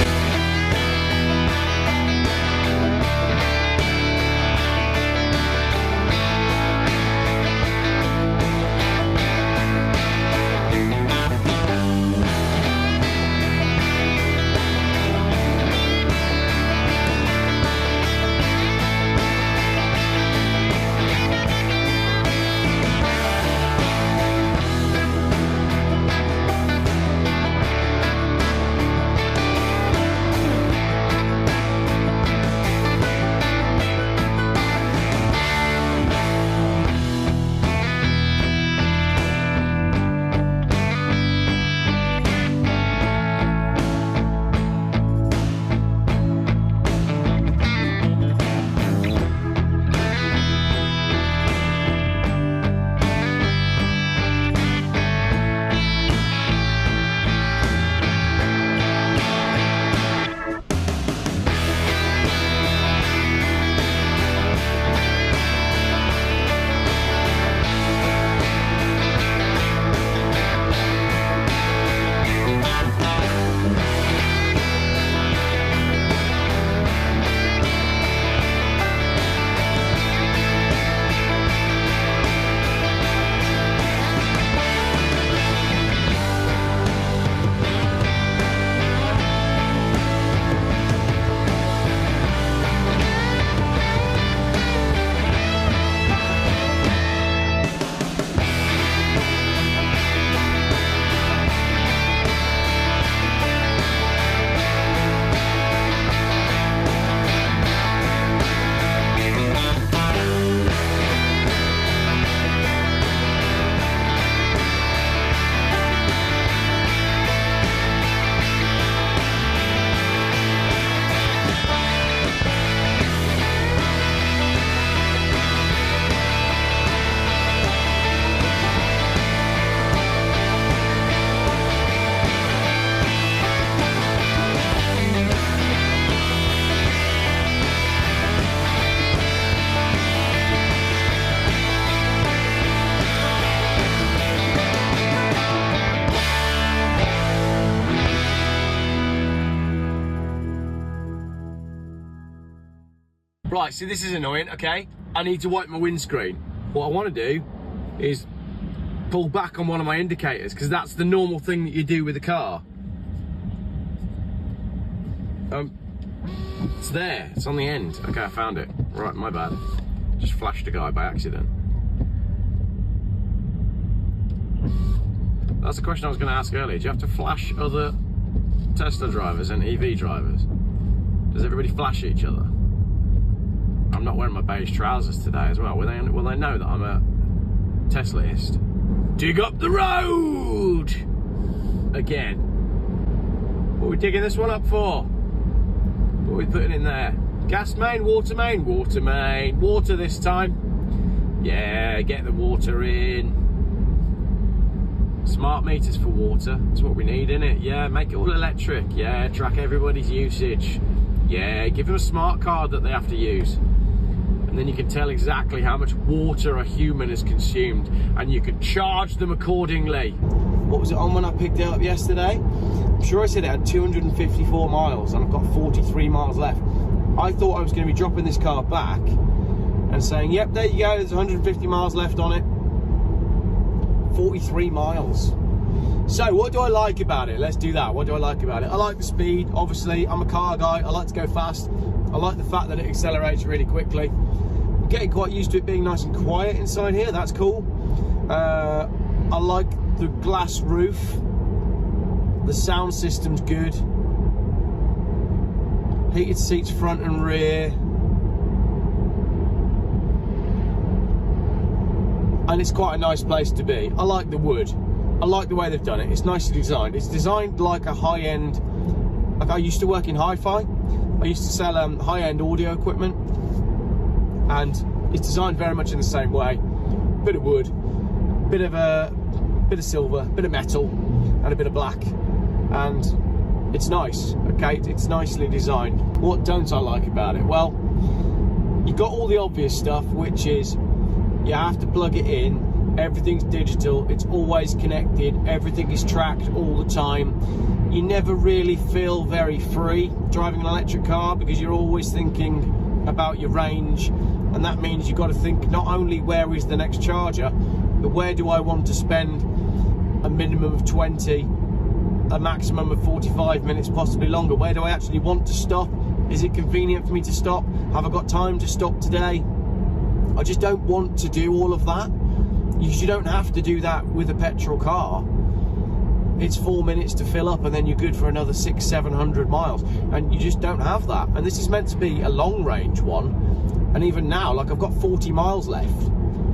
C: Right, so this is annoying, okay? I need to wipe my windscreen. What I want to do is pull back on one of my indicators, because that's the normal thing that you do with a car. It's there, it's on the end. Okay, I found it. Right, my bad. Just flashed a guy by accident. That's the question I was going to ask earlier. Do you have to flash other Tesla drivers and EV drivers? Does everybody flash each other? I'm not wearing my beige trousers today as well. Will they know that I'm a Teslaist? Dig up the road! Again. What are we digging this one up for? What are we putting in there? Gas main, water main, water main. Water this time. Yeah, get the water in. Smart meters for water. That's what we need, innit? Yeah, make it all electric. Yeah, track everybody's usage. Yeah, give them a smart card that they have to use. And then you can tell exactly how much water a human has consumed, and you can charge them accordingly. What was it on when I picked it up yesterday? I'm sure I said it had 254 miles and I've got 43 miles left. I thought I was going to be dropping this car back and saying, yep, there you go, there's 150 miles left on it. 43 miles. So what do I like about it? Let's do that. What do I like about it? I like the speed, obviously. I'm a car guy, I like to go fast. I like the fact that it accelerates really quickly. I'm getting quite used to it being nice and quiet inside here, that's cool. I like the glass roof. The sound system's good. Heated seats front and rear. And it's quite a nice place to be. I like the wood. I like the way they've done it. It's nicely designed. It's designed like a high-end... Like I used to work in hi-fi. I used to sell high-end audio equipment. And it's designed very much in the same way. Bit of wood, bit of silver, bit of metal, and a bit of black. And it's nice, okay? It's nicely designed. What don't I like about it? Well, you've got all the obvious stuff, which is you have to plug it in. Everything's digital, it's always connected, everything is tracked all the time. You never really feel very free driving an electric car because you're always thinking about your range, and that means you've got to think not only where is the next charger, but where do I want to spend a minimum of 20, a maximum of 45 minutes, possibly longer. Where do I actually want to stop? Is it convenient for me to stop? Have I got time to stop today? I just don't want to do all of that. You don't have to do that with a petrol car. It's 4 minutes to fill up and then you're good for another 600-700 miles, and you just don't have that. And this is meant to be a long range one, and even now, like, I've got 40 miles left.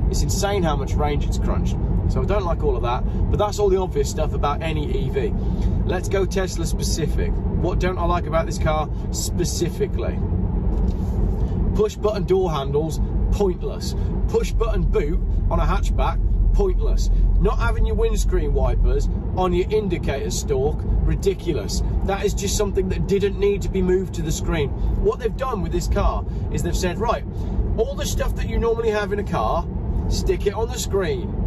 C: It's insane how much range it's crunched. So I don't like all of that, but that's all the obvious stuff about any EV. Let's go Tesla specific. What don't I like about this car specifically? Push button door handles, pointless. Push button boot on a hatchback, pointless. Not having your windscreen wipers on your indicator stalk, ridiculous. That is just something that didn't need to be moved to the screen. What they've done with this car is they've said, right, all the stuff that you normally have in a car, stick it on the screen.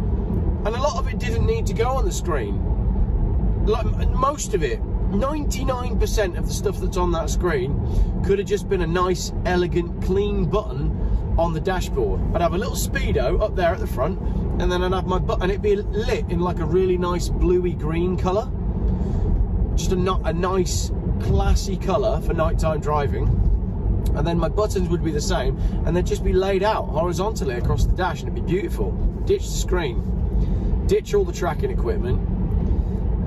C: And a lot of it didn't need to go on the screen. Like, most of it, 99% of the stuff that's on that screen could have just been a nice, elegant, clean button on the dashboard. I'd have a little speedo up there at the front, and then I'd have my button, it'd be lit in like a really nice bluey green colour. Just a nice, classy colour for nighttime driving. And then my buttons would be the same, and they'd just be laid out horizontally across the dash, and it'd be beautiful. Ditch the screen. Ditch all the tracking equipment,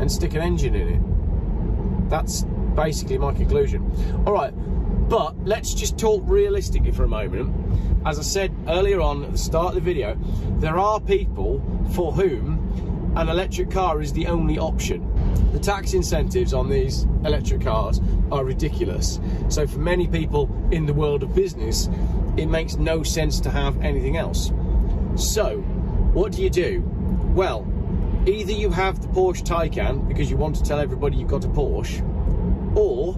C: and stick an engine in it. That's basically my conclusion. All right, but let's just talk realistically for a moment. As I said earlier on at the start of the video, there are people for whom an electric car is the only option. The tax incentives on these electric cars are ridiculous. So for many people in the world of business, it makes no sense to have anything else. So what do? Well, either you have the Porsche Taycan because you want to tell everybody you've got a Porsche, or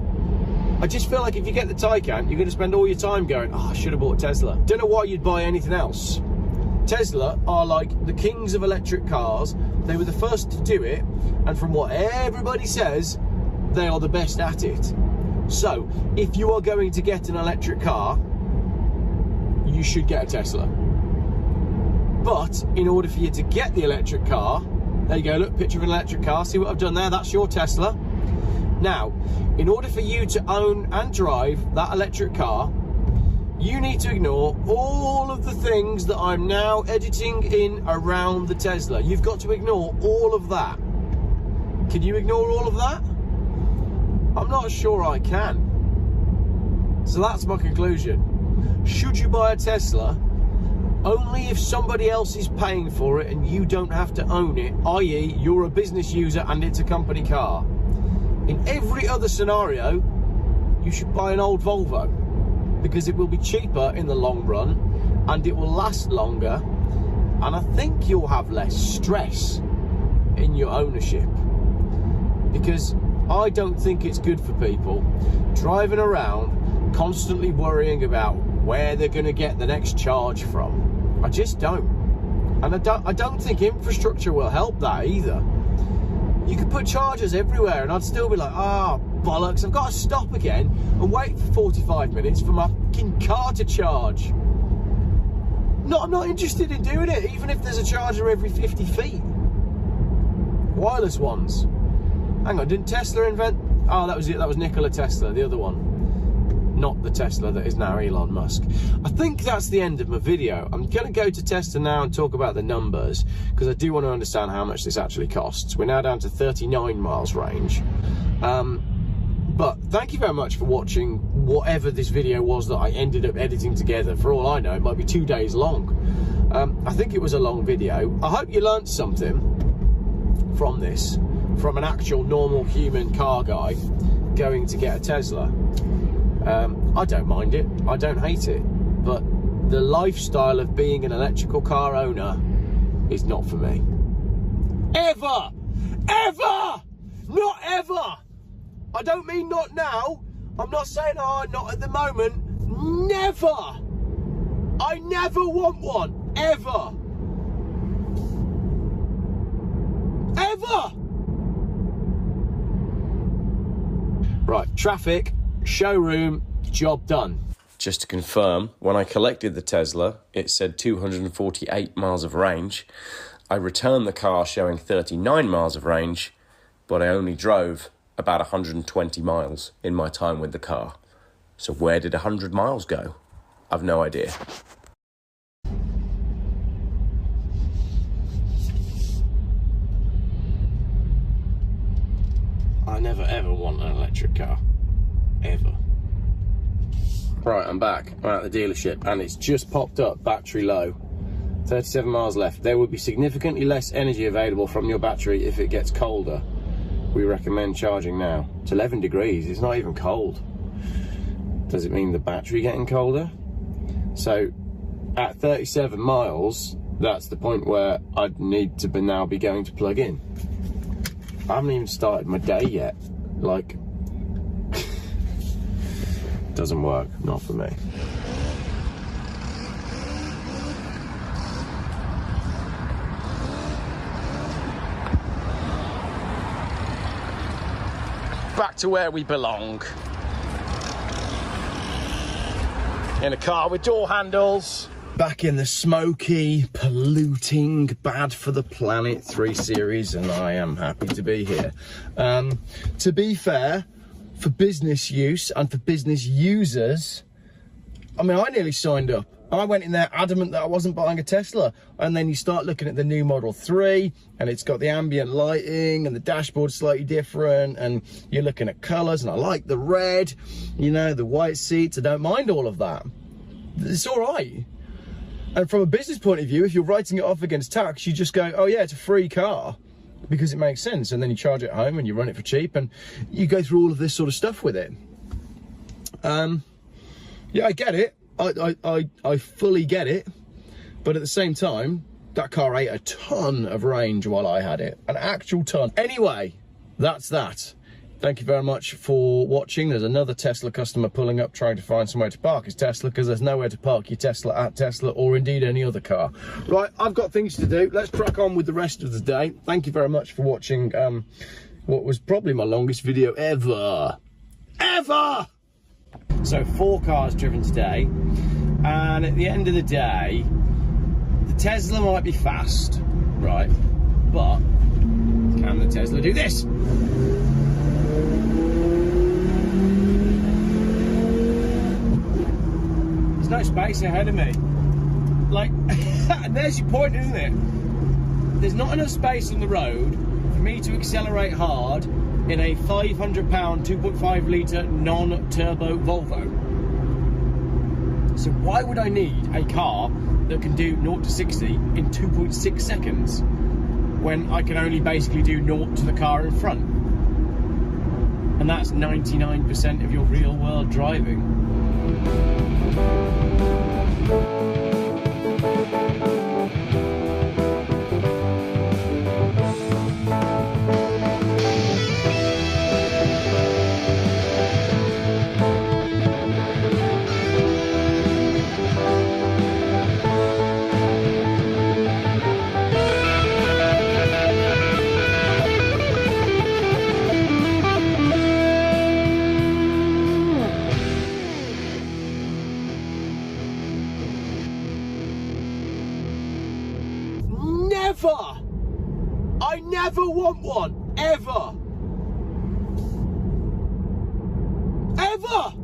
C: I just feel like if you get the Taycan, you're going to spend all your time going, oh, I should have bought a Tesla. Don't know why you'd buy anything else. Tesla are like the kings of electric cars. They were the first to do it, and from what everybody says, they are the best at it. So if you are going to get an electric car, you should get a Tesla. But in order for you to get the electric car, there you go, look, picture of an electric car, see what I've done there, that's your Tesla. Now, in order for you to own and drive that electric car, you need to ignore all of the things that I'm now editing in around the Tesla. You've got to ignore all of that. Can you ignore all of that? I'm not sure I can. So that's my conclusion. Should you buy a Tesla? Only if somebody else is paying for it and you don't have to own it, i.e. you're a business user and it's a company car. In every other scenario, you should buy an old Volvo, because it will be cheaper in the long run and it will last longer, and I think you'll have less stress in your ownership, because I don't think it's good for people driving around constantly worrying about where they're going to get the next charge from. I just don't. And I don't think infrastructure will help that either. You could put chargers everywhere and I'd still be like, ah, bollocks, I've got to stop again and wait for 45 minutes for my fucking car to charge. No, I'm not interested in doing it, even if there's a charger every 50 feet. Wireless ones. Hang on, didn't Tesla invent... Oh, that was it, that was Nikola Tesla, the other one. not the Tesla that is now Elon Musk. I think that's the end of my video. I'm going to go to Tesla now and talk about the numbers, because I do want to understand how much this actually costs. We're now down to 39 miles range. But thank you very much for watching whatever this video was that I ended up editing together. For all I know, it might be 2 days long. I think it was a long video. I hope you learnt something from this, from an actual normal human car guy going to get a Tesla. I don't mind it, I don't hate it, but the lifestyle of being an electrical car owner is not for me. Ever! Ever! Not ever! I don't mean not now. I'm not saying, oh, not at the moment. Never! I never want one. Ever! Ever! Right, traffic, showroom, job done. Just to confirm, when I collected the Tesla, it said 248 miles of range. I returned the car showing 39 miles of range, but I only drove about 120 miles in my time with the car. So where did 100 miles go? I've no idea. I never ever want an electric car. Ever. Right, I'm back. I'm at the dealership and it's just popped up, battery low. 37 miles left. There will be significantly less energy available from your battery if it gets colder. We recommend charging now. It's 11 degrees, it's not even cold. Does it mean the battery getting colder? So at 37 miles, that's the point where I'd need to now be going to plug in. I haven't even started my day yet. Like, doesn't work, not for me. Back to where we belong. In a car with door handles. Back in the smoky, polluting, bad for the planet 3 Series, and I am happy to be here. To be fair, for business use and for business users, I mean, I nearly signed up. I went in there adamant that I wasn't buying a Tesla, and then you start looking at the new Model 3 and it's got the ambient lighting and the dashboard's slightly different, and you're looking at colours, and I like the red, you know, the white seats. I don't mind all of that. It's all right. And from a business point of view, if you're writing it off against tax, you just go, oh yeah, it's a free car, because it makes sense. And then you charge it home and you run it for cheap and you go through all of this sort of stuff with it. Yeah, I get it. I fully get it. But at the same time, that car ate a ton of range while I had it. An actual ton. Anyway, that's that. Thank you very much for watching. There's another Tesla customer pulling up trying to find somewhere to park his Tesla, because there's nowhere to park your Tesla at Tesla, or indeed any other car. Right, I've got things to do. Let's crack on with the rest of the day. Thank you very much for watching what was probably my longest video ever. Ever! So 4 cars driven today, and at the end of the day, the Tesla might be fast, right? But can the Tesla do this? There's no space ahead of me. Like, and there's your point, isn't it? There's not enough space on the road for me to accelerate hard in a £500 2.5 litre non-turbo Volvo. So why would I need a car that can do 0 to 60 in 2.6 seconds when I can only basically do 0 to the car in front? And that's 99% of your real world driving. Never! I never want one, ever! Ever!